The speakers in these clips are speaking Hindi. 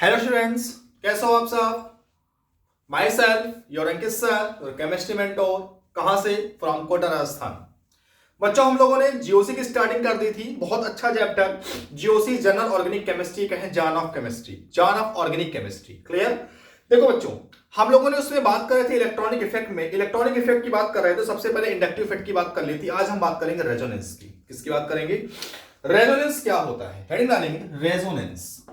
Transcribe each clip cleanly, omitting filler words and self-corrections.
हेलो स्टूडेंट्स, कैसे हो आप सब। My self your Ankit sir, your chemistry mentor. कहां से? फ्रॉम कोटा राजस्थान। बच्चों, हम लोगों ने जीओसी की स्टार्टिंग कर दी थी। बहुत अच्छा chapter GOC, general organic chemistry कहें, जान ऑफ केमिस्ट्री, जान ऑफ ऑर्गेनिक केमिस्ट्री। क्लियर? देखो बच्चों, हम लोगों ने उसमें बात कर रहे थे इलेक्ट्रॉनिक इफेक्ट में, इलेक्ट्रॉनिक इफेक्ट की बात कर रहे थे। सबसे पहले इंडक्टिव इफेक्ट की बात कर ली थी। आज हम बात करेंगे रेजोनेंस की। किसकी बात करेंगे? रेजोनेंस क्या होता है, हेडिंग डालेंगे रेजोनेंस।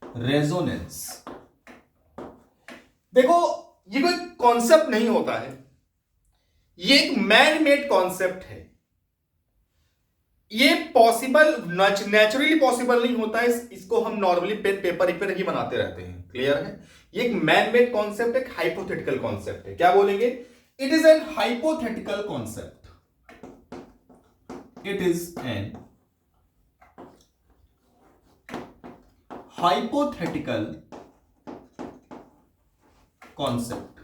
रेजोनेंस देखो, ये कोई कॉन्सेप्ट नहीं होता है, ये एक मैन मेड कॉन्सेप्ट है। ये पॉसिबल नेचुरली पॉसिबल नहीं होता है। इसको हम नॉर्मली पेन पेपर पर ही बनाते रहते हैं। क्लियर है? ये एक मैन मेड कॉन्सेप्ट, एक हाइपोथेटिकल कॉन्सेप्ट है। क्या बोलेंगे? It is an hypothetical concept. It is an hypothetical concept.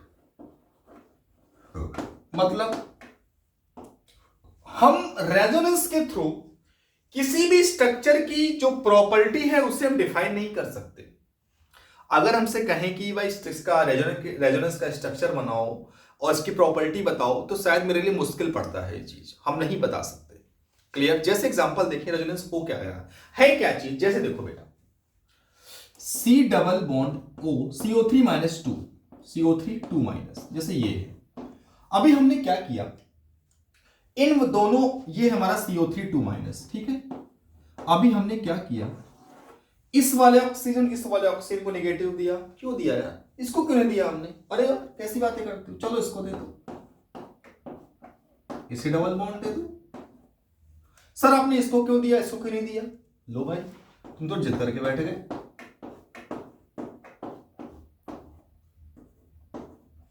मतलब हम रेजोनेंस के थ्रू किसी भी स्ट्रक्चर की जो प्रॉपर्टी है उसे हम डिफाइन नहीं कर सकते। अगर हमसे कहें कि भाई इसका रेजोनेंस का स्ट्रक्चर बनाओ और इसकी प्रॉपर्टी बताओ, तो शायद मेरे लिए मुश्किल पड़ता है। ये चीज हम नहीं बता सकते। क्लियर? जैसे एग्जांपल देखिए, रेजोनेंस हो क्या है क्या चीज। जैसे देखो बेटा, C double bond O CO3 minus 2, CO3 2 minus, जैसे ये है। अभी हमने क्या किया, इन दोनों, ये हमारा CO3 2 माइनस, ठीक है। अभी हमने क्या किया, इस वाले ऑक्सीजन को नेगेटिव दिया। क्यों दिया यार? इसको क्यों नहीं दिया हमने? अरे यार कैसी बातें करते हो, चलो इसको दे दो, इसे डबल बॉन्ड दे दो। सर आपने इसको क्यों दिया, इसको क्यों नहीं दिया? लो भाई, तुम तो जिद करके बैठ गए।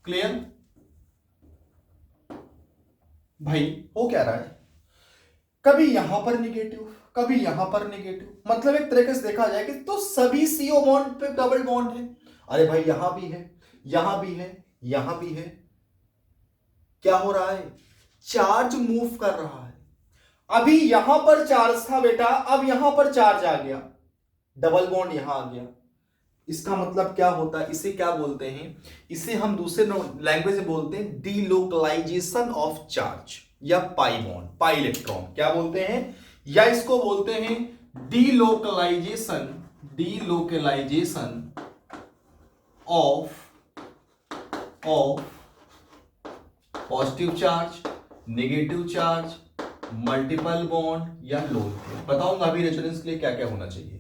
क्लियर? भाई हो क्या रहा है, कभी यहां पर नेगेटिव, कभी यहां पर नेगेटिव। मतलब एक तरीके से देखा जाए कि तो सभी CO बॉन्ड पे डबल बॉन्ड है। अरे भाई यहां भी है, यहां भी है, यहां भी है। क्या हो रहा है? चार्ज मूव कर रहा है। अभी यहां पर चार्ज था बेटा, अब यहां पर चार्ज आ गया, डबल बॉन्ड यहां आ गया। इसका मतलब क्या होता है, इसे क्या बोलते हैं? इसे हम दूसरे लैंग्वेज में बोलते हैं डीलोकलाइजेशन ऑफ चार्ज, या पाई बॉन्ड, पाई इलेक्ट्रॉन क्या बोलते हैं, या इसको बोलते हैं delocalization, delocalization of positive charge, negative charge, multiple bond या लोन। बताऊंगा अभी रेजोनेंस के लिए क्या क्या होना चाहिए।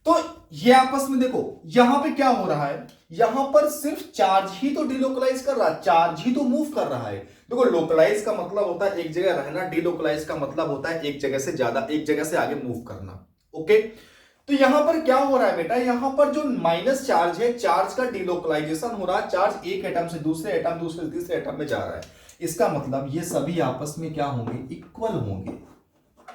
तो ये आपस में देखो, यहां पे क्या हो रहा है, यहां पर सिर्फ चार्ज ही तो डिलोकलाइज कर रहा है, चार्ज ही तो मूव कर रहा है। देखो, लोकलाइज का मतलब होता है एक जगह रहना, डिलोकलाइज का मतलब होता है एक जगह से ज्यादा, एक जगह से आगे मूव करना। ओके, तो यहां पर क्या हो रहा है बेटा, यहां पर जो माइनस चार्ज है, चार्ज का डिलोकलाइजेशन हो रहा है। चार्ज एक एटम से दूसरे एटम, दूसरे तीसरे एटम में जा रहा है। इसका मतलब ये सभी आपस में क्या होंगे, इक्वल होंगे।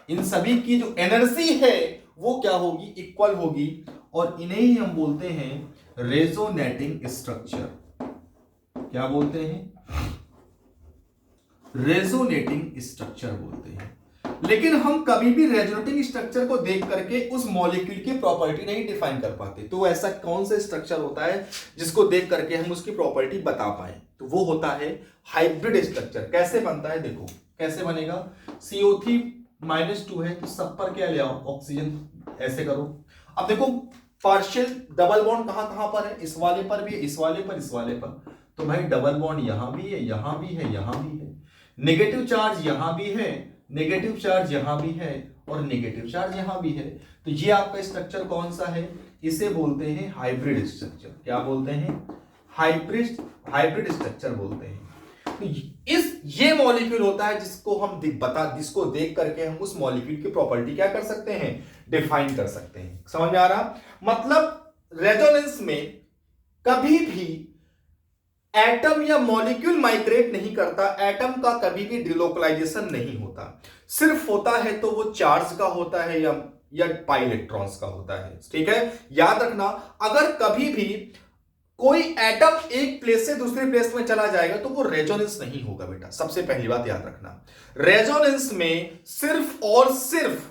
इन सभी की जो एनर्जी है वो क्या होगी, इक्वल होगी। और इन्हें ही हम बोलते हैं रेजोनेटिंग स्ट्रक्चर। क्या बोलते हैं? रेजोनेटिंग स्ट्रक्चर बोलते हैं। लेकिन हम कभी भी रेजोनेटिंग स्ट्रक्चर को देख करके उस मॉलिक्यूल की प्रॉपर्टी नहीं डिफाइन कर पाते। तो ऐसा कौन सा स्ट्रक्चर होता है जिसको देख करके हम उसकी प्रॉपर्टी बता पाए? तो वो होता है हाइब्रिड स्ट्रक्चर। कैसे बनता है देखो, कैसे बनेगा। CO3 माइनस 2 है तो सब पर क्या ले आओ, ऑक्सीजन, ऐसे करो। अब देखो, पार्शियल डबल बॉन्ड कहां कहां पर है, इस वाले पर भी है, इस वाले पर, इस वाले पर। तो भाई डबल बॉन्ड यहां भी है, यहां भी है, यहां भी है। नेगेटिव चार्ज यहां भी है, नेगेटिव चार्ज यहां भी है, और नेगेटिव चार्ज यहां भी है। तो ये आपका स्ट्रक्चर कौन सा है? इसे बोलते हैं हाइब्रिड स्ट्रक्चर। क्या बोलते हैं? हाइब्रिड स्ट्रक्चर बोलते हैं। तो ये मॉलिक्यूल होता है जिसको हम जिसको देख करके हम उस मॉलिक्यूल की प्रॉपर्टी क्या कर सकते हैं, डिफाइन कर सकते हैं। समझ में आ रहा? मतलब रेजोनेंस में कभी भी एटम या मॉलिक्यूल माइग्रेट नहीं करता, एटम का कभी भी डिलोकलाइजेशन नहीं होता। सिर्फ होता है तो वो चार्ज का होता है या पाई इलेक्ट्रॉन्स का होता है। ठीक है, याद रखना, अगर कभी भी कोई एटम एक प्लेस से दूसरे प्लेस में चला जाएगा तो वो रेजोनेंस नहीं होगा बेटा, सबसे पहली बात याद रखना। रेजोनेंस में सिर्फ और सिर्फ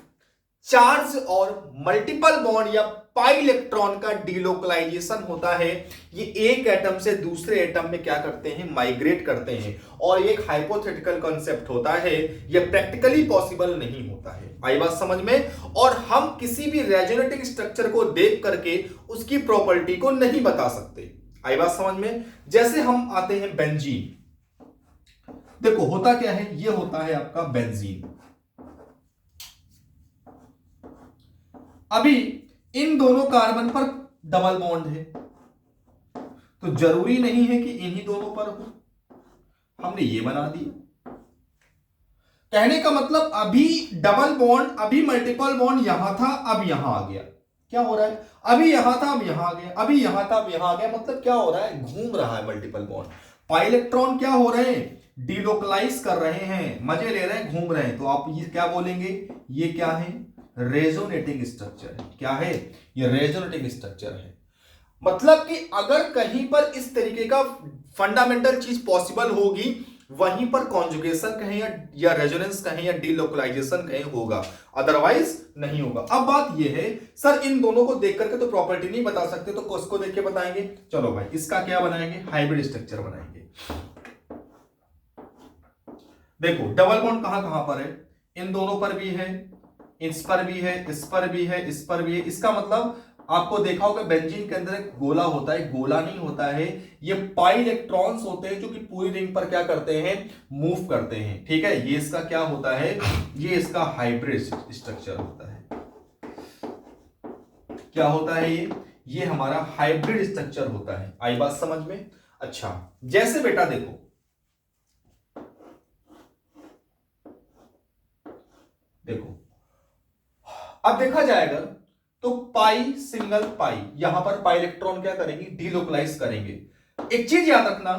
चार्ज और मल्टीपल बॉन्ड या पाई इलेक्ट्रॉन का डिलोकलाइजेशन होता है। ये एक एटम से दूसरे एटम में क्या करते हैं, माइग्रेट करते हैं, और ये एक हाइपोथेटिकल कॉन्सेप्ट होता है, ये प्रैक्टिकली पॉसिबल नहीं होता है। आई बात समझ में? और हम किसी भी रेजोनेटिंग स्ट्रक्चर को देख करके उसकी प्रॉपर्टी को नहीं बता सकते। आई बात समझ में? जैसे हम आते हैं बेंजीन, देखो होता क्या है, ये होता है आपका बेंजीन। अभी इन दोनों कार्बन पर डबल बॉन्ड है, तो जरूरी नहीं है कि इन्हीं दोनों पर हो, हमने ये बना दिया। कहने का मतलब अभी डबल बॉन्ड, अभी मल्टीपल बॉन्ड यहां था, अब यहां आ गया। क्या हो रहा है, अभी यहां था अब यहां आ गया, अभी यहां था अब यहां आ गया। मतलब क्या हो रहा है, घूम रहा है मल्टीपल बॉन्ड। पाई इलेक्ट्रॉन क्या हो रहे हैं, डिलोकलाइज कर रहे हैं, मजे ले रहे हैं, घूम रहे हैं। तो आप ये क्या बोलेंगे, ये क्या है, रेजोनेटिंग स्ट्रक्चर है। क्या है, ये रेजोनेटिंग स्ट्रक्चर है। मतलब कि अगर कहीं पर इस तरीके का फंडामेंटल चीज पॉसिबल होगी, वहीं पर कॉन्जुगेशन कहें या रेजोनेंस कहें या डीलोकलाइजेशन कहें होगा, अदरवाइज नहीं होगा। अब बात यह है, सर इन दोनों को देख करके तो प्रॉपर्टी नहीं बता सकते, तो किसको देख के बताएंगे? चलो भाई, इसका क्या बनाएंगे, हाइब्रिड स्ट्रक्चर बनाएंगे। देखो डबल बॉन्ड कहां कहां पर है, इन दोनों पर भी है, इस पर भी है, इस पर भी है, इस पर भी है। इसका मतलब आपको देखा होगा बेंजीन के अंदर एक गोला होता है, गोला नहीं होता है, ये पाई इलेक्ट्रॉन्स होते हैं जो कि पूरी रिंग पर क्या करते हैं, मूव करते हैं। ठीक है, ये इसका क्या होता है, ये इसका हाइब्रिड स्ट्रक्चर होता है। क्या होता है ये हमारा हाइब्रिड स्ट्रक्चर होता है। आई बात समझ में? अच्छा, जैसे बेटा देखो, देखो अब देखा जाएगा तो पाई सिंगल पाई, यहां पर पाई इलेक्ट्रॉन क्या करेंगे, डीलोकलाइज करेंगे। एक चीज याद रखना,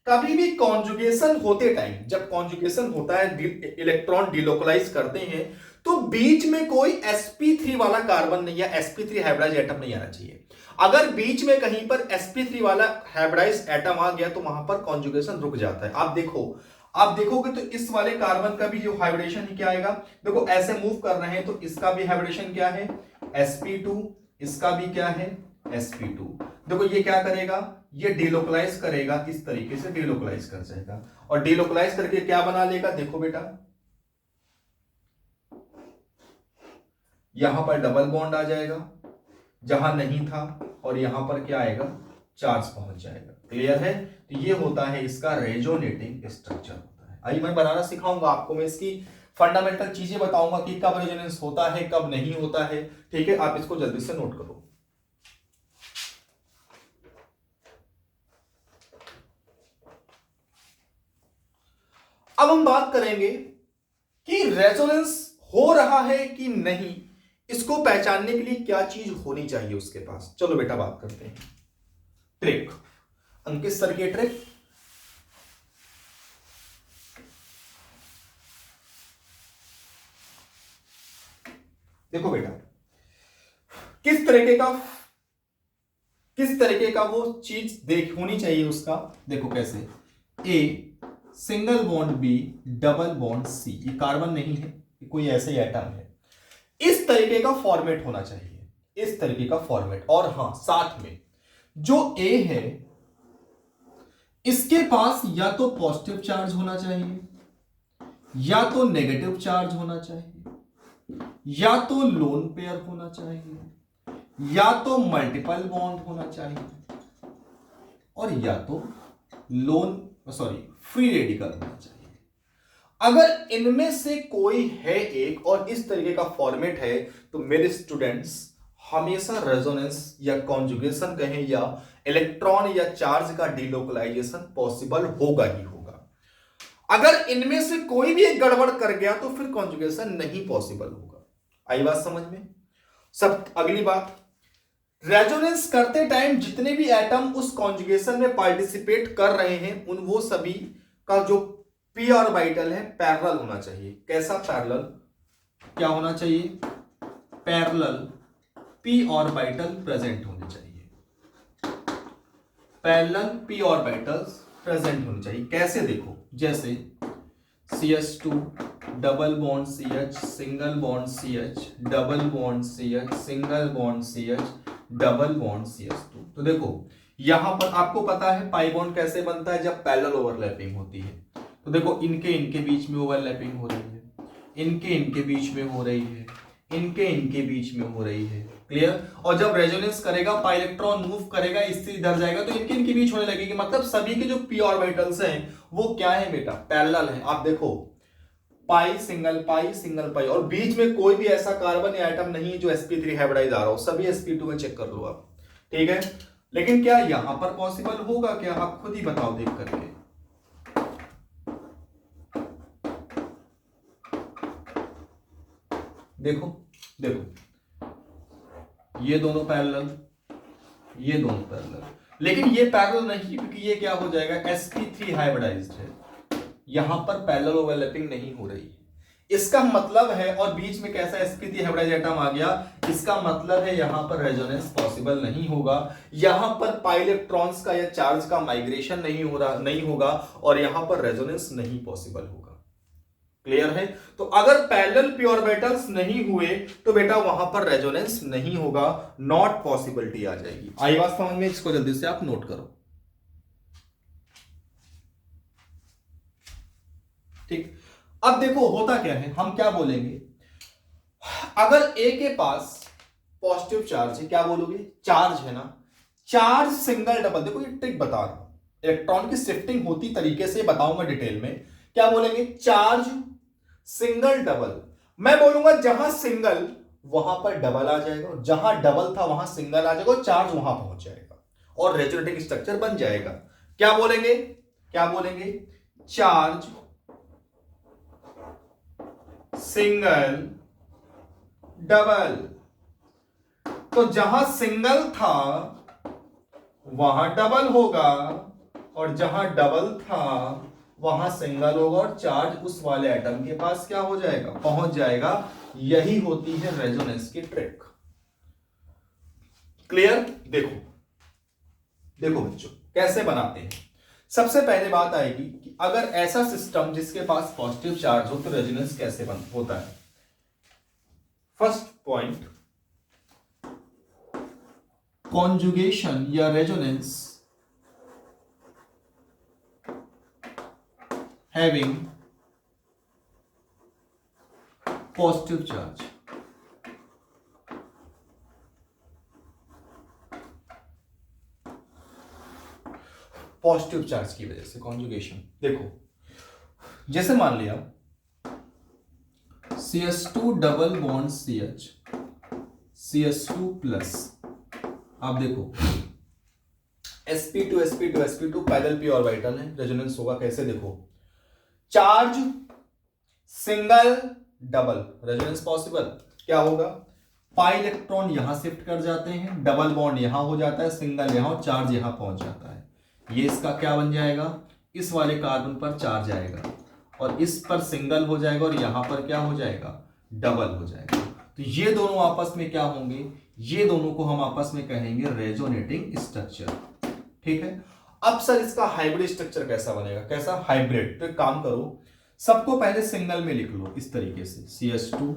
कभी भी कॉन्जुगेशन होते टाइम, जब कॉन्जुगेशन होता है, इलेक्ट्रॉन डीलोकलाइज करते हैं, तो बीच में कोई sp3 वाला कार्बन नहीं या sp3 हाइब्रिडाइज एटम नहीं आना चाहिए। अगर बीच में कहीं पर sp3 वाला हाइब्रिडाइज एटम आ गया तो वहां पर कॉन्जुगेशन रुक जाता है। आप देखोगे तो इस वाले कार्बन का भी जो हाइब्रिडेशन ही क्या आएगा, देखो ऐसे मूव कर रहे हैं तो इसका भी हाइब्रिडेशन क्या है, sp2, इसका भी क्या है, sp2। देखो ये क्या करेगा, ये डिलोकलाइज करेगा, इस तरीके से डिलोकलाइज कर जाएगा, और डिलोकलाइज करके क्या बना लेगा, देखो बेटा यहां पर डबल बॉन्ड आ जाएगा जहां नहीं था, और यहां पर क्या आएगा, चार्ज पहुंच जाएगा। क्लियर है? तो ये होता है इसका रेजोनेटिंग स्ट्रक्चर होता है। आइए मैं बनाना सिखाऊंगा आपको, मैं इसकी फंडामेंटल चीजें बताऊंगा कि कब रेजोनेंस होता है, कब नहीं होता है। ठीक है, आप इसको जल्दी से नोट करो। अब हम बात करेंगे कि रेजोनेंस हो रहा है कि नहीं, इसको पहचानने के लिए क्या चीज होनी चाहिए उसके पास। चलो बेटा बात करते हैं। ट्रिक, अंकित सर की ट्रिक। देखो बेटा किस तरीके का वो चीज देख होनी चाहिए उसका। देखो कैसे, A single bond B double bond C, ये कार्बन नहीं है, ये कोई ऐसे एटम है। इस तरीके का फॉर्मेट होना चाहिए, इस तरीके का फॉर्मेट। और हां, साथ में जो ए है इसके पास या तो पॉजिटिव चार्ज होना चाहिए, या तो नेगेटिव चार्ज होना चाहिए, या तो लोन पेयर होना चाहिए, या तो मल्टीपल बॉन्ड होना चाहिए, और या तो फ्री रेडिकल होना चाहिए। अगर इनमें से कोई है एक और इस तरीके का फॉर्मेट है, तो मेरे स्टूडेंट्स हमेशा रेजोनेंस या कॉन्जुगेशन कहें या इलेक्ट्रॉन या चार्ज का डिलोकलाइजेशन पॉसिबल होगा ही होगा। अगर इनमें से कोई भी एक गड़बड़ कर गया तो फिर कॉन्जुगेशन नहीं पॉसिबल होगा। आई बात समझ में? सब अगली बात, रेजोनेंस करते टाइम जितने भी एटम उस कॉन्जुगेशन में पार्टिसिपेट कर रहे हैं, उन वो सभी का जो पी ऑर्बिटल है पैरेलल होना चाहिए। कैसा पैरेलल, क्या होना चाहिए, पैरेलल पी ऑर्बिटल प्रेजेंट होने चाहिए। पैरेलल p ऑर्बिटल्स प्रेजेंट होने चाहिए। कैसे देखो, जैसे CH2 double bond CH single bond CH double bond CH single bond CH double bond CH2। तो देखो यहां पर आपको पता है पाई बॉन्ड कैसे बनता है, जब पैरेलल ओवरलैपिंग होती है। तो देखो इनके बीच में ओवरलैपिंग हो रही है, इनके बीच में हो रही है, इनके बीच में हो रही है। क्लियर। और जब रेजोनेंस करेगा पाई इलेक्ट्रॉन मूव करेगा, इससे इधर जाएगा तो इनके बीच होने लगेगी। मतलब सभी के जो p ऑर्बिटल्स हैं वो क्या है बेटा, पैरेलल है। आप देखो पाई सिंगल पाई और बीच में कोई भी ऐसा कार्बन या एटम नहीं है जो sp3 हाइब्रिडाइज आ रहा हो, सभी sp2 में चेक कर लो आप। ठीक है, लेकिन क्या यहां पर पॉसिबल होगा क्या, आप खुद ही बताओ देख करके। देखो ये दोनों पैरेलल, ये दोनों पैरेलल, लेकिन ये पैरेलल नहीं क्योंकि ये क्या हो जाएगा, sp3 हाइब्रिडाइज्ड है, यहां पर पैरेलल ओवरलैपिंग नहीं हो रही है। इसका मतलब है, और बीच में कैसा sp3 हाइब्रिडाइज्ड एटम आ गया, इसका मतलब है यहां पर रेजोनेंस पॉसिबल नहीं होगा, यहां पर पाई इलेक्ट्रॉन्स का या चार्ज का माइग्रेशन नहीं होगा और यहां पर रेजोनेंस नहीं पॉसिबल होगा। क्लियर है। तो अगर पैरेलल p ऑर्बिटल्स नहीं हुए तो बेटा वहां पर रेजोनेंस नहीं होगा, नॉट पॉसिबिलिटी आ जाएगी। आई बात समझ में, इसको जल्दी से आप नोट करो। ठीक, अब देखो होता क्या है, हम क्या बोलेंगे, अगर A के पास पॉजिटिव चार्ज है, क्या बोलोगे, चार्ज है ना, चार्ज सिंगल डबल, देखो ये ट्रिक बता रहा हूं, इलेक्ट्रॉन की शिफ्टिंग होती तरीके से बताऊंगा डिटेल में। क्या बोलेंगे, चार्ज सिंगल डबल, मैं बोलूंगा जहां सिंगल वहां पर डबल आ जाएगा, जहां डबल था वहां सिंगल आ जाएगा, चार्ज वहां पहुंच जाएगा और रेजोनेटिंग स्ट्रक्चर बन जाएगा। क्या बोलेंगे, चार्ज सिंगल डबल, तो जहां सिंगल था वहां डबल होगा और जहां डबल था वहां सिंगल होगा और चार्ज उस वाले एटम के पास क्या हो जाएगा, पहुंच जाएगा। यही होती है रेजोनेंस की ट्रिक। क्लियर। देखो बच्चों कैसे बनाते हैं। सबसे पहले बात आएगी कि अगर ऐसा सिस्टम जिसके पास पॉजिटिव चार्ज हो तो रेजोनेंस कैसे होता है। फर्स्ट पॉइंट, कॉन्जुगेशन या resonance having positive charge। Positive charge की वजह से कॉन्जुगेशन। देखो जैसे मान लिया CH2 double bond CH CH2 plus, आप देखो sp2 पैरेलल p ऑर्बिटल है, रेजोनेंस होगा कैसे, देखो charge single double, resonance possible, क्या होगा, पाई इलेक्ट्रॉन यहां शिफ्ट कर जाते हैं, डबल बॉन्ड यहां हो जाता है, सिंगल यहां और चार्ज यहां पहुंच जाता है। ये इसका क्या बन जाएगा, इस वाले कार्बन पर चार्ज आएगा और इस पर सिंगल हो जाएगा और यहां पर क्या हो जाएगा, डबल हो जाएगा। तो ये दोनों आपस में क्या होंगे, ये दोनों को हम आपस में कहेंगे रेजोनेटिंग स्ट्रक्चर। ठीक है। अब सर इसका हाइब्रिड स्ट्रक्चर कैसा बनेगा, कैसा, हाइब्रिड। तो एक काम करो, सबको पहले सिंगल में लिख लो इस तरीके से, CH2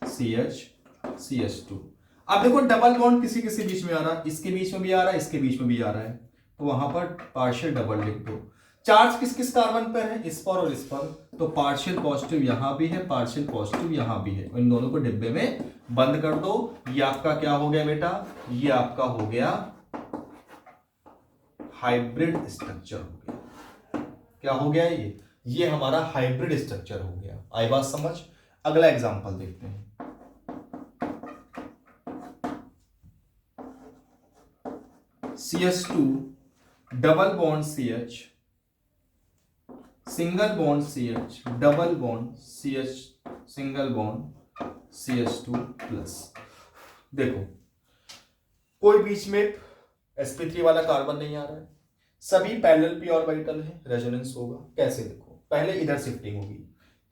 CH CH2। अब देखो डबल बॉन्ड किसी किसी बीच में आ रहा है, इसके बीच में भी आ रहा है, इसके बीच में भी आ रहा है, तो वहां पर पार्शियल डबल लिख दो। चार्ज किस किस कार्बन पर है, इस पर और इस पर, तो पार्शियल पॉजिटिव यहां भी है, पार्शियल पॉजिटिव यहां भी है, इन दोनों को डिब्बे में बंद कर दो। ये आपका क्या हो गया बेटा, ये आपका हो गया हाइब्रिड स्ट्रक्चर हो गया। क्या हो गया ये हमारा हाइब्रिड स्ट्रक्चर हो गया। आई बात समझ। अगला एग्जांपल देखते हैं। CH2 double bond CH single bond CH double bond CH single bond CH2 plus. देखो कोई बीच में sp3 वाला कार्बन नहीं आ रहा है, सभी पैरेलल p ऑर्बिटल है, रेजोनेंस होगा कैसे, देखो पहले इधर शिफ्टिंग होगी,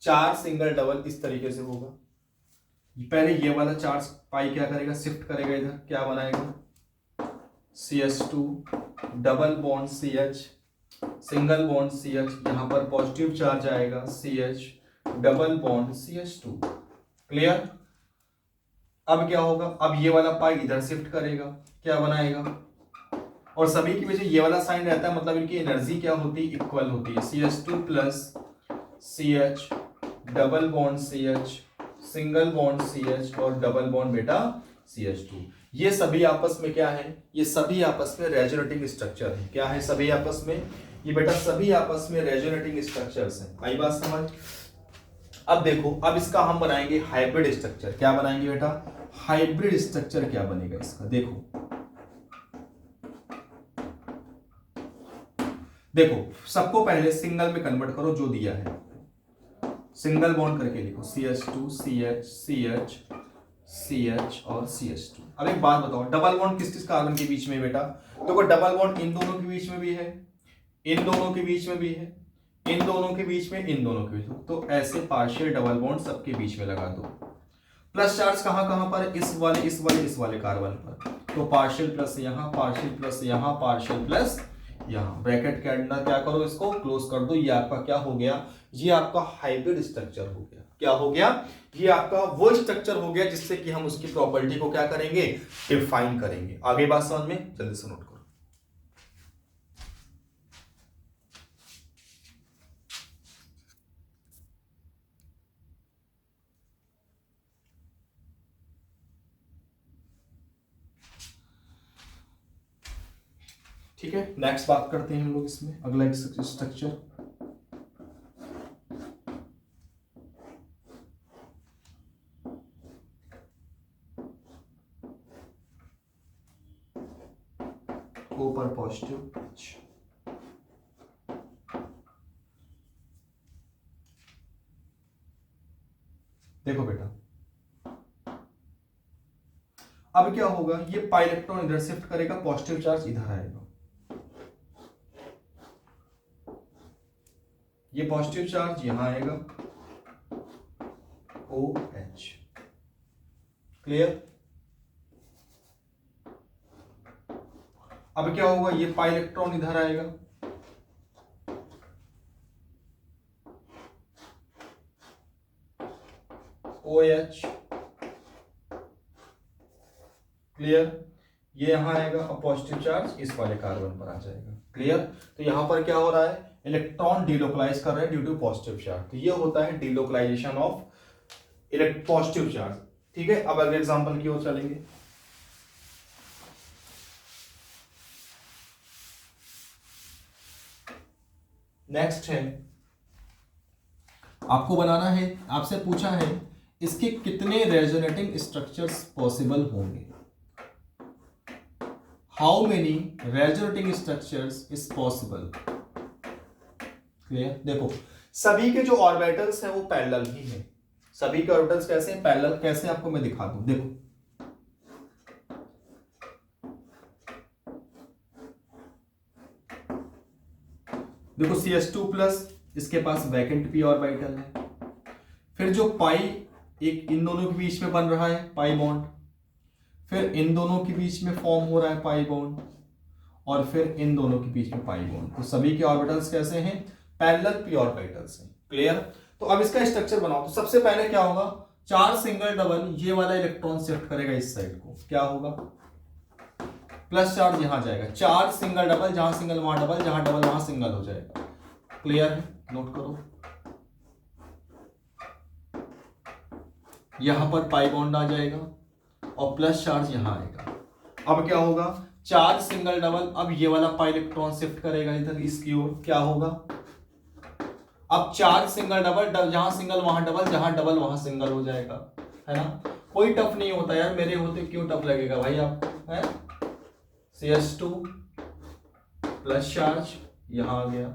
चार्ज सिंगल डबल इस तरीके से होगा, पहले ये वाला चार्ज पाई क्या करेगा, शिफ्ट करेगा इधर, क्या बनाएगा CH2 double bond CH, single bond CH, यहां पर पॉजिटिव चार्ज आएगा CH double bond CH2। Clear. अब क्या होगा, अब ये वाला पाई इधर शिफ्ट करेगा, क्या बनाएगा, और सभी के बीच ये वाला साइन रहता है, मतलब इनकी एनर्जी क्या होती है, इक्वल होती है। CH2 plus CH double bond CH, single bond CH और डबल बॉन्ड बेटा CH2। ये सभी आपस में क्या है, ये सभी आपस में रेजोनेटिंग स्ट्रक्चर है। क्या है सभी आपस में, ये बेटा सभी आपस में रेजोनेटिंग स्ट्रक्चर्स हैं। आई बात समझ। अब देखो, अब इसका हम बनाएंगे हाइब्रिड स्ट्रक्चर। क्या बनाएंगे बेटा, हाइब्रिड स्ट्रक्चर क्या बनेगा इसका, देखो सबको पहले सिंगल में कन्वर्ट करो, जो दिया है सिंगल बॉन्ड करके लिखो, CH2 CH CH CH और CH2। अब एक बात बताओ, डबल बॉन्ड किस किस कार्बन के बीच में बेटा, देखो डबल बॉन्ड इन दोनों के बीच में भी है, इन दोनों के बीच में भी है, इन दोनों के बीच में, इन दोनों के बीच में, तो ऐसे पार्शियल डबल बॉन्ड सबके बीच में लगा दो। प्लस चार्ज कहां कहां पर, इस वाले कार्बन पर, तो पार्शियल प्लस यहां, पार्शियल प्लस यहां, पार्शियल प्लस यहां, ब्रैकेट के अंदर क्या करो, इसको क्लोज कर दो। ये आपका क्या हो गया, ये आपका हाइब्रिड स्ट्रक्चर हो गया। क्या हो गया, ये आपका वो स्ट्रक्चर हो गया जिससे कि हम उसकी प्रॉपर्टी को क्या करेंगे, डिफाइन करेंगे। आगे बात समझ में, जल्दी से नोट करो। ठीक है, नेक्स्ट बात करते हैं हम लोग इसमें, अगला स्ट्रक्चर। O पर पॉजिटिव, देखो बेटा अब क्या होगा, ये पाई इलेक्ट्रॉन इधर शिफ्ट करेगा, पॉजिटिव चार्ज इधर आएगा, ये पॉजिटिव चार्ज यहां आएगा, OH। क्लियर। अब क्या होगा, ये पाई इलेक्ट्रॉन इधर आएगा, OH। क्लियर। ये यहां आएगा और पॉजिटिव चार्ज इस वाले कार्बन पर आ जाएगा। क्लियर। तो यहां पर क्या हो रहा है, इलेक्ट्रॉन डिलोकलाइज कर रहे हैं ड्यू टू पॉजिटिव चार्ज, तो ये होता है डिलोकलाइजेशन ऑफ पॉजिटिव चार्ज। ठीक है, अब अगले एग्जांपल की ओर चलेंगे। नेक्स्ट है, आपको बनाना है, आपसे पूछा है इसके कितने रेजोनेटिंग स्ट्रक्चर्स पॉसिबल होंगे, how many resonating structures is possible. Clear. देखो सभी के जो ऑर्बिटल्स हैं वो पैरेलल ही हैं, सभी के ऑर्बिटल्स कैसे हैं, पैरेलल। कैसे आपको मैं दिखा दूं, देखो CH2 प्लस, इसके पास वैकेंट p ऑर्बिटल है, फिर जो पाई एक इन दोनों के बीच में बन रहा है पाई बॉन्ड, फिर इन दोनों के बीच में फॉर्म हो रहा है पाई बॉन्ड, और फिर इन दोनों के बीच में पाई बॉन्ड। तो सभी के ऑर्बिटल्स कैसे हैं, पैरेलल p ऑर्बिटल्स हैं। क्लियर। तो अब इसका स्ट्रक्चर बनाओ, तो सबसे पहले क्या होगा, चार सिंगल डबल, ये वाला इलेक्ट्रॉन शिफ्ट करेगा इस साइड को, क्या होगा, प्लस चार्ज यहां जाएगा, चार सिंगल डबल, जहां सिंगल वहां डबल, जहां डबल वहां सिंगल हो जाएगा। क्लियर है, नोट करो। यहां पर पाई बॉन्ड आ जाएगा और प्लस चार्ज यहां आएगा। अब क्या होगा, चार सिंगल डबल, अब ये वाला पाई इलेक्ट्रॉन शिफ्ट करेगा इधर इसकी ओर, क्या होगा, अब चार सिंगल डबल, जहां सिंगल वहां डबल, जहां डबल वहां सिंगल हो जाएगा, है ना। कोई टफ नहीं होता यार, मेरे होते क्यों टफ लगेगा भाई आपको, है। CH2 प्लस चार्ज यहां आ गया।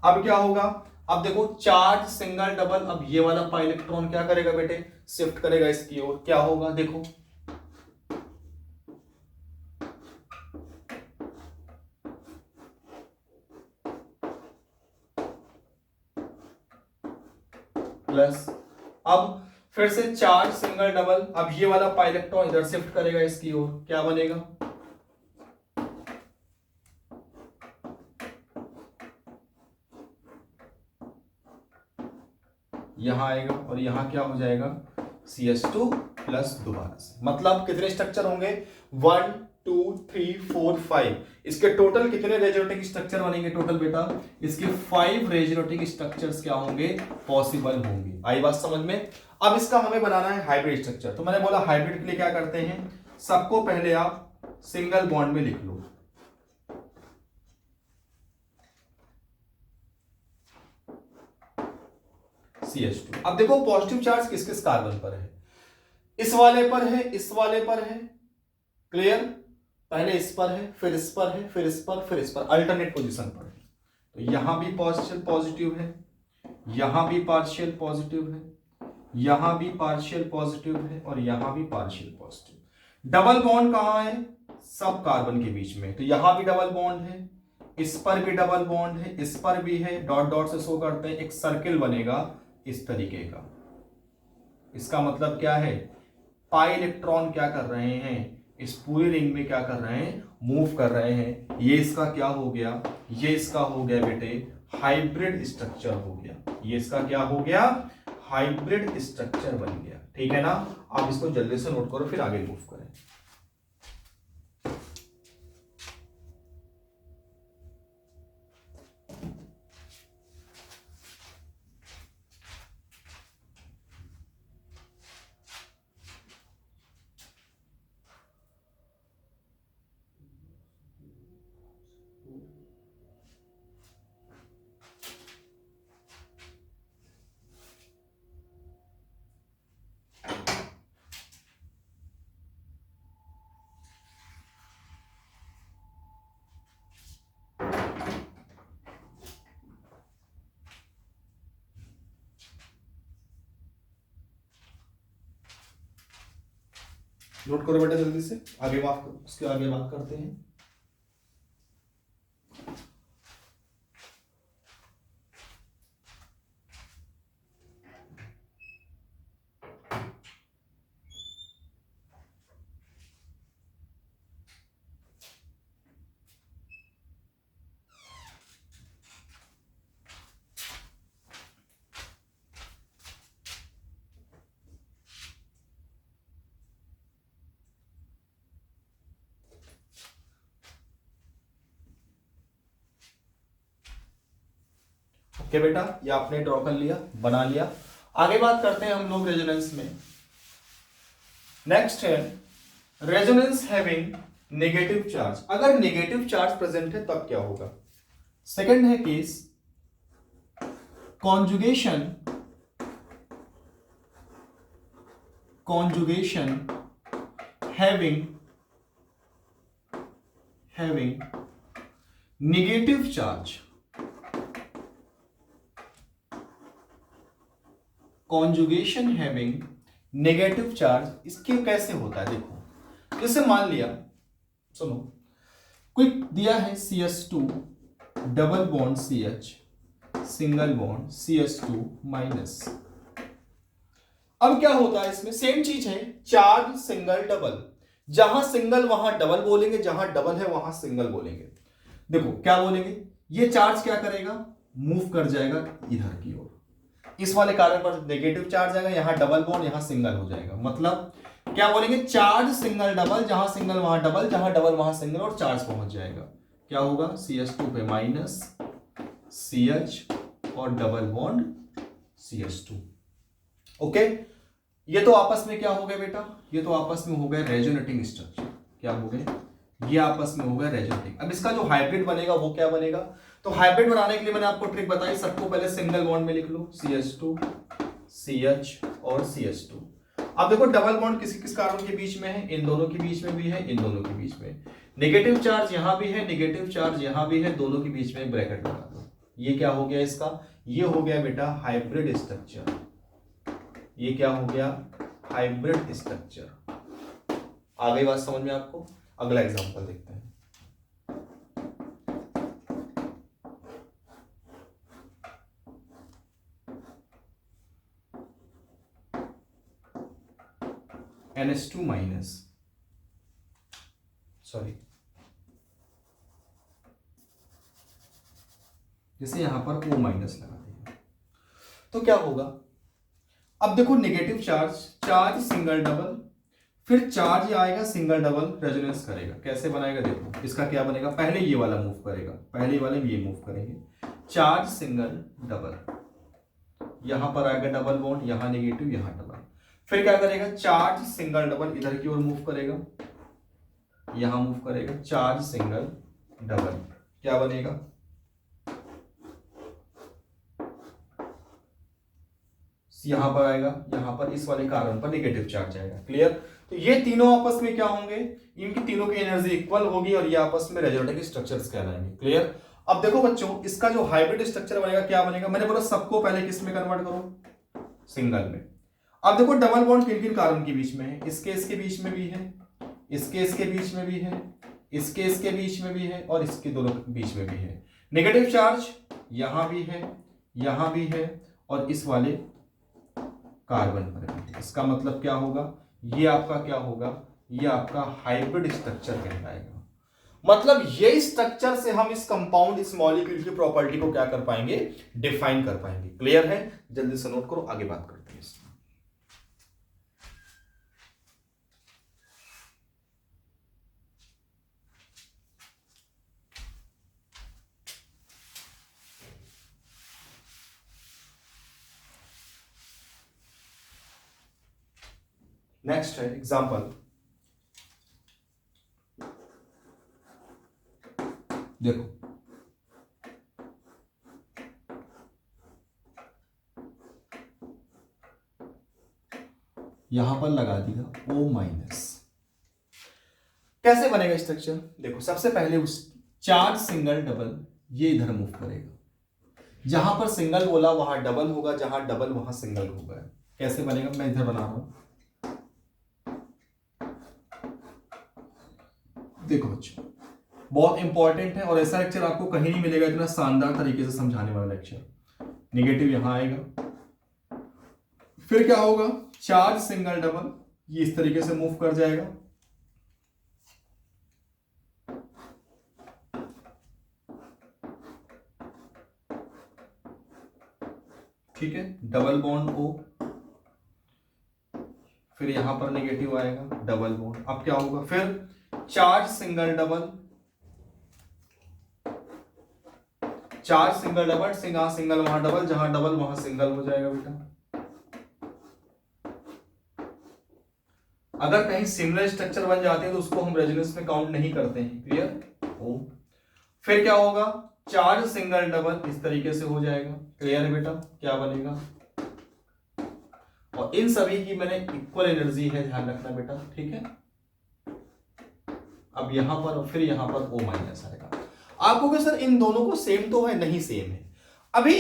अब क्या होगा, अब देखो चार्ज सिंगल डबल, अब ये वाला पाई इलेक्ट्रॉन क्या करेगा बेटे, शिफ्ट करेगा इसकी ओर, क्या होगा, देखो प्लस, अब फिर से चार्ज सिंगल डबल, अब ये वाला पाई इलेक्ट्रॉन इधर शिफ्ट करेगा इसकी ओर, क्या बनेगा, यहाँ आएगा और यहाँ क्या हो जाएगा CH2 प्लस दोबारा से। मतलब कितने स्ट्रक्चर होंगे 1 2 3 4 5। इसके टोटल कितने रेजोनेटिंग स्ट्रक्चर बनेंगे टोटल बेटा? इसके 5 रेजोनेटिंग स्ट्रक्चर्स क्या होंगे पॉसिबल होंगे। आई बात समझ में? अब इसका हमें बनाना है हाइब्रिड स्ट्रक्चर। तो मैंने बोला हाइब्रिड के लिए क्या करते हैं, सबको पहले आप सिंगल बॉन्ड में लिख लो। CH2। अब देखो पॉजिटिव चार्ज किस किस कार्बन पर है, इस वाले पर है, इस वाले पर है, क्लियर? पहले इस पर है, फिर इस पर है, फिर इस पर, फिर इस पर, अल्टरनेट पोजीशन पर है। तो यहां भी पार्शियल पॉजिटिव है, यहां भी पार्शियल पॉजिटिव है, यहां भी पार्शियल पॉजिटिव है और यहां भी पार्शियल पॉजिटिव। डबल बॉन्ड कहां है? सब कार्बन के बीच में। तो यहां भी डबल बॉन्ड है, इस पर भी डबल बॉन्ड है, इस पर भी है, डॉट डॉट से शो करते हैं, एक सर्किल बनेगा इस तरीके का। इसका मतलब क्या है, पाई इलेक्ट्रॉन क्या कर रहे हैं, इस पूरी रिंग में क्या कर रहे हैं, मूव कर रहे हैं। ये इसका क्या हो गया, ये इसका हो गया बेटे हाइब्रिड स्ट्रक्चर हो गया। ये इसका क्या हो गया, हाइब्रिड स्ट्रक्चर बन गया। ठीक है ना? आप इसको जल्दी से नोट करो फिर आगे मूव करें। नोट करो बेटा जल्दी से, आगे बात उसके आगे बात करते हैं। ओके बेटा, ये आपने ड्रॉ कर लिया, बना लिया। आगे बात करते हैं हम लोग रेजोनेंस में। नेक्स्ट है रेजोनेंस हैविंग नेगेटिव चार्ज। अगर नेगेटिव चार्ज प्रेजेंट है तब क्या होगा? सेकंड है case conjugation having negative charge. Conjugation having negative charge, इसके कैसे होता है देखो। जैसे मान लिया, सुनो, कोई दिया है CH2 double bond CH single bond CH2 minus. अब क्या होता है इसमें, सेम चीज है, चार्ज सिंगल डबल, जहां सिंगल वहां डबल बोलेंगे, जहां डबल है वहां सिंगल बोलेंगे। देखो क्या बोलेंगे, ये चार्ज क्या करेगा, मूव कर जाएगा इधर की ओर। इस वाले कार्बन पर नेगेटिव चार्ज आएगा, यहां डबल बॉन्ड, यहां सिंगल हो जाएगा। मतलब क्या बोलेंगे, चार्ज सिंगल डबल, जहां सिंगल वहां डबल, जहां डबल वहां सिंगल, और चार्ज पहुंच जाएगा। क्या होगा, CH2 पे माइनस CH और डबल बॉन्ड CH2। ओके, ये तो आपस में क्या हो गया बेटा, ये तो आपस में हो गया रेजोनेटिंग स्ट्रक्चर। क्या हो गए, ये आपस में हो गया रेजोनेटिंग। अब इसका जो हाइब्रिड बनेगा वो क्या बनेगा? तो हाइब्रिड बनाने के लिए मैंने आपको ट्रिक बताई, सबको पहले सिंगल बॉन्ड में लिख लो, CH2 CH और CH2। अब देखो डबल बॉन्ड किसी किस कार्बन के बीच में है, इन दोनों के बीच में भी है, इन दोनों के बीच में। नेगेटिव चार्ज यहां भी है, नेगेटिव चार्ज यहां भी है, दोनों के बीच में ब्रैकेट लगा दो। ये क्या हो गया इसका, ये हो गया बेटा हाइब्रिड स्ट्रक्चर। ये क्या हो गया, हाइब्रिड स्ट्रक्चर। आ गई बात समझ में आपको? अगला एग्जांपल देखते हैं। NH2 माइनस, सॉरी, जैसे यहां पर O माइनस लगा दिया तो क्या होगा, अब देखो negative charge, charge single double, फिर चार्ज आएगा सिंगल डबल रेजोनेंस करेगा। कैसे बनाएगा देखो, इसका क्या बनेगा, पहले ये वाला मूव करेगा, पहले वाले ये मूव करेंगे, चार्ज सिंगल डबल, यहां पर आएगा डबल बॉन्ड, यहां नेगेटिव यहां डबल, फिर क्या करेगा, चार्ज सिंगल डबल इधर की ओर मूव करेगा, यहां मूव करेगा, चार्ज सिंगल डबल, क्या बनेगा, यहां पर आएगा, यहां पर इस वाले कार्बन पर नेगेटिव चार्ज आएगा। क्लियर। तो ये तीनों आपस में क्या होंगे, इनकी तीनों की एनर्जी इक्वल होगी और ये आपस में रेजोनेटिंग स्ट्रक्चर्स कहलाएंगे। क्लियर। अब देखो बच्चों, इसका जो हाइब्रिड स्ट्रक्चर बनेगा क्या बनेगा, मैंने बोला सबको पहले किस में कन्वर्ट करो, सिंगल में। अब देखो डबल बॉन्ड किन किन कार्बन के बीच में है, इसके बीच में भी है, इसके बीच में भी है, इसके बीच में भी है और इसके दोनों बीच में भी है। नेगेटिव चार्ज यहां भी है, यहां भी है और इस वाले कार्बन पर भी। इसका मतलब क्या होगा, ये आपका क्या होगा, ये आपका हाइब्रिड स्ट्रक्चर कहलाएगा। मतलब ये स्ट्रक्चर से हम इस कंपाउंड, इस मॉलिक्यूल की प्रॉपर्टी को क्या कर पाएंगे, डिफाइन कर पाएंगे। क्लियर है, जल्दी से नोट करो, आगे बात करते हैं इसमें। नेक्स्ट है एग्जांपल, देखो यहां पर लगा दिया O-। कैसे बनेगा स्ट्रक्चर, देखो सबसे पहले उस चार्ज सिंगल डबल ये इधर मूव करेगा, जहां पर सिंगल बोला वहां डबल होगा, जहां डबल वहां सिंगल होगा। कैसे बनेगा, मैं इधर बना रहा हूं, देखो बच्चों बहुत इंपॉर्टेंट है और ऐसा लेक्चर आपको कहीं नहीं मिलेगा इतना शानदार तरीके से समझाने वाला लेक्चर। नेगेटिव यहां आएगा, फिर क्या होगा, चार्ज सिंगल डबल ये इस तरीके से मूव कर जाएगा, ठीक है, डबल बॉन्ड O, फिर यहां पर नेगेटिव आएगा, डबल बॉन्ड। अब क्या होगा, फिर charge single double, charge single double, single वहां डबल, जहां डबल वहां सिंगल हो जाएगा बेटा। अगर कहीं सिमिलर स्ट्रक्चर बन जाते हैं तो उसको हम रेजोनेंस में काउंट नहीं करते हैं। क्लियर। ओ फिर क्या होगा, चार्ज सिंगल डबल इस तरीके से हो जाएगा। क्लियर है बेटा, क्या बनेगा, और इन सभी की मैंने इक्वल एनर्जी है, ध्यान रखना बेटा, ठीक है। अब यहां पर और फिर यहां पर O- आएगा। आपको क्या सर इन दोनों को सेम तो है, नहीं सेम है। अभी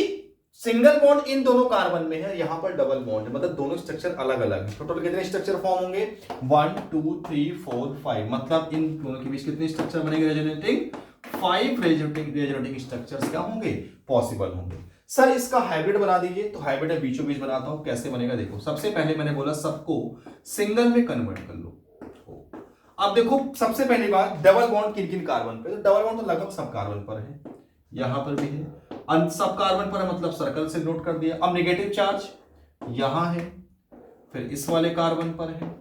सिंगल बॉन्ड इन दोनों कार्बन में है, यहां पर डबल बॉन्ड है, मतलब दोनों स्ट्रक्चर अलग अलग है। टोटल कितने स्ट्रक्चर फॉर्म होंगे, 1 2 3 4 5, मतलब इन दोनों के बीच कितने स्ट्रक्चर बनेंगे रेजोनेटिंग, 5 रेजोनेटिंग स्ट्रक्चर्स क्या होंगे, पॉसिबल होंगे। सर इसका हाइब्रिड बना दीजिए, तो हाइब्रिड बीचों बीच बनाता हूं, कैसे बनेगा देखो। सबसे पहले मैंने बोला सबको सिंगल में कन्वर्ट कर लो। अब देखो सबसे पहली बात, डबल बॉन्ड किन किन कार्बन पे, तो डबल बॉन्ड तो लगभग सब कार्बन पर है, यहां पर भी है, सब कार्बन पर है, मतलब सर्कल से नोट कर दिया। अब नेगेटिव चार्ज यहां है, फिर इस वाले कार्बन पर है,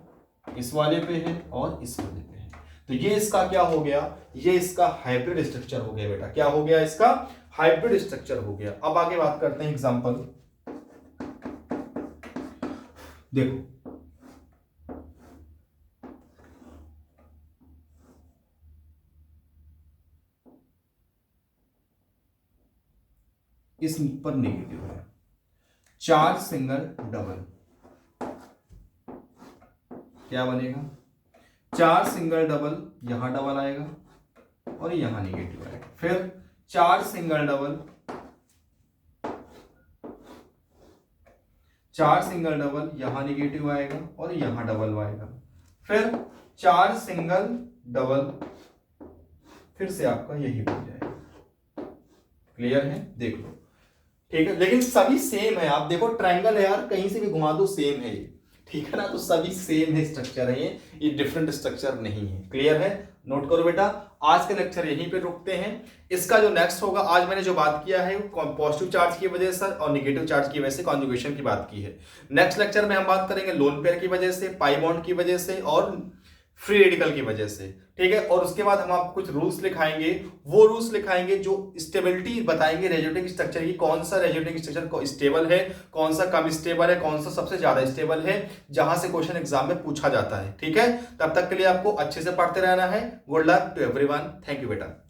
इस वाले पे है और इस वाले पे है। तो ये इसका क्या हो गया, ये इसका हाइब्रिड स्ट्रक्चर हो गया बेटा। क्या हो गया, इसका हाइब्रिड स्ट्रक्चर हो गया। अब आगे बात करते हैं एग्जांपल, देखो इस पर नेगेटिव है, चार्ज सिंगल डबल, क्या बनेगा, चार्ज सिंगल डबल, यहां डबल आएगा और यहां नेगेटिव आएगा। फिर charge single double, charge single double, यहां नेगेटिव आएगा और यहां डबल आएगा। फिर चार्ज सिंगल डबल, फिर से आपका यही बन जाएगा। क्लियर है, देख लो, ठीक है। लेकिन सभी सेम है, आप देखो ट्रायंगल है यार, कहीं से भी घुमा दो सेम है ये। ठीक है ना, तो सभी सेम है स्ट्रक्चर है, ये डिफरेंट स्ट्रक्चर नहीं है। क्लियर है, नोट करो बेटा। आज का लेक्चर यहीं पे रुकते हैं। इसका जो नेक्स्ट होगा, आज मैंने जो बात किया है पॉजिटिव चार्ज की वजह से और निगेटिव चार्ज की वजह से कॉन्जुगेशन की बात की है। नेक्स्ट लेक्चर में हम बात करेंगे लोन पेयर की वजह से, पाई बॉन्ड की वजह से और फ्री रेडिकल की वजह से। ठीक है, और उसके बाद हम आपको कुछ रूल्स लिखाएंगे, वो रूल्स लिखाएंगे जो स्टेबिलिटी बताएंगे रेजोनेटिंग स्ट्रक्चर की, कौन सा रेजोनेटिंग स्ट्रक्चर स्टेबल है, कौन सा कम स्टेबल है, कौन सा सबसे ज्यादा स्टेबल है, जहां से क्वेश्चन एग्जाम में पूछा जाता है। ठीक है, तब तक के लिए आपको अच्छे से पढ़ते रहना है। Good luck to everyone, thank you बेटा।